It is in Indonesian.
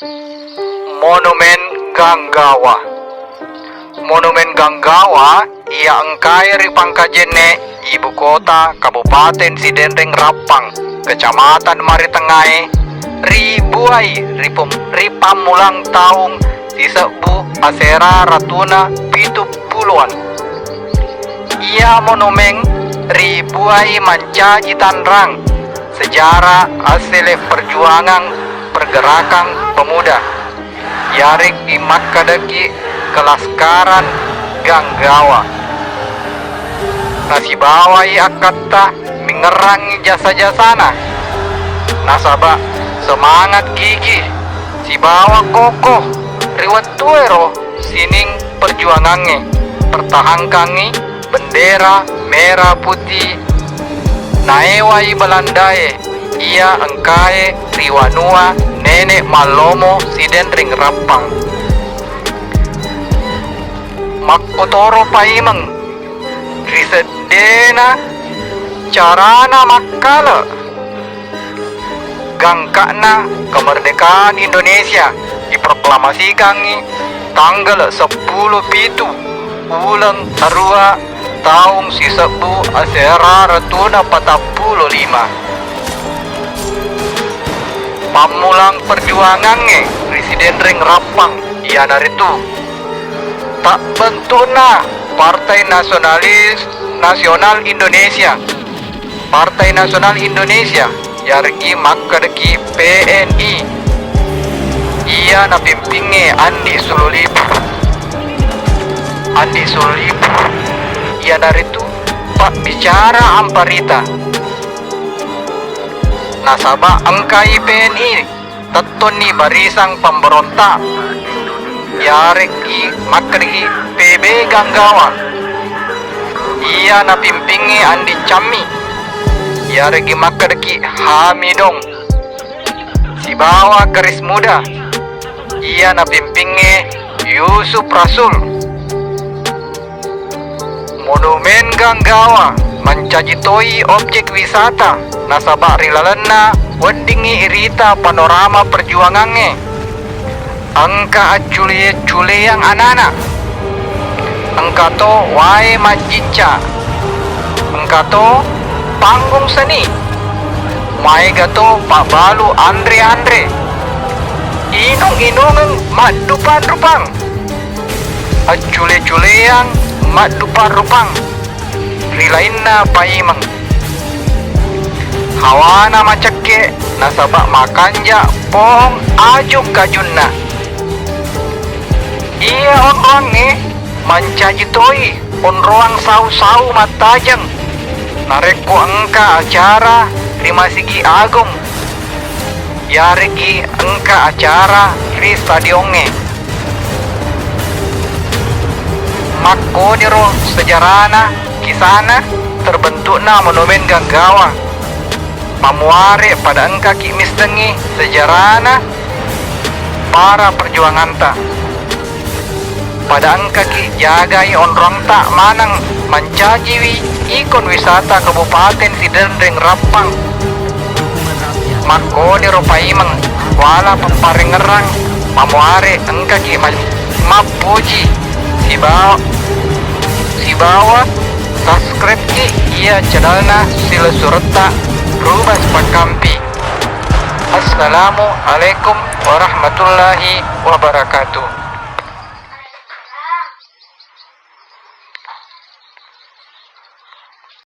Monumen Ganggawa. Monumen Ganggawa ia engkai ripangkajene ibu kota Kabupaten Sidenreng Rapang, Kecamatan Maritengai, ribuai ripamulang taung disebu asera ratuna pitu puluhan. Ia monumen ribuai mancaji tanrang sejarah asile perjuangan pergerakan pemuda yarik di makadaki kelaskaran Ganggawa. Nasibawai akata mengerangi jasa-jasana nasaba semangat gigi si bawa kokoh riwat tuero sining perjuangannya pertahankangi bendera merah putih naewai Belandae ia engkae riwanua nenek malomo Sidenreng Rapang makkotoro paimeng risedena carana makkala gangkana kemerdekaan Indonesia diproklamasikan tanggal 10 pitu bulan arua tahun sisebu asera ratuna 45. Pamulang perjuangannya Sidenreng Rapang ia naritu tak bentukna Partai Nasional Indonesia. Partai Nasional Indonesia yargi makadeki PNI ia napimpinge Andi Sululipu ia naritu pak bicara amparita nasaba engkai PNI tetoni barisang pemberontak yareki makadeki PB Ganggawa ia napimpinge Andi Cami yaregi makadeki Hamidong si bawa keris muda ia napimpinge Yusuf Rasul. Monumen Ganggawa mencajitoi objek wisata nasaba rilalena weddingi irita panorama perjuangannya angka acule yang anana angka to wae majinca angka to panggung seni mae gato Pak Balu Andre inung madupan rupang acule yang madupan rupang rilainna paimang hawana macake nasaba makanja pohong ajuk kajunna iya orang mancajitoi onroang sau matajang nareko angka acara rimasigi agung yaregi angka acara ri stadionge makoniro sejarana kisana terbentukna monumen Ganggawa mamuare pada angka kimistengi sejarana para perjuanganta pada angka ki jagai onrong tak manang mancajiwi ikon wisata Kabupaten Sidenreng Rapang makoni ropaimeng wala pemparengerang mamuare angka ki mapuji si bawa subscribe ki ia channelna sila surta rubas pakampi. Assalamualaikum warahmatullahi wabarakatuh.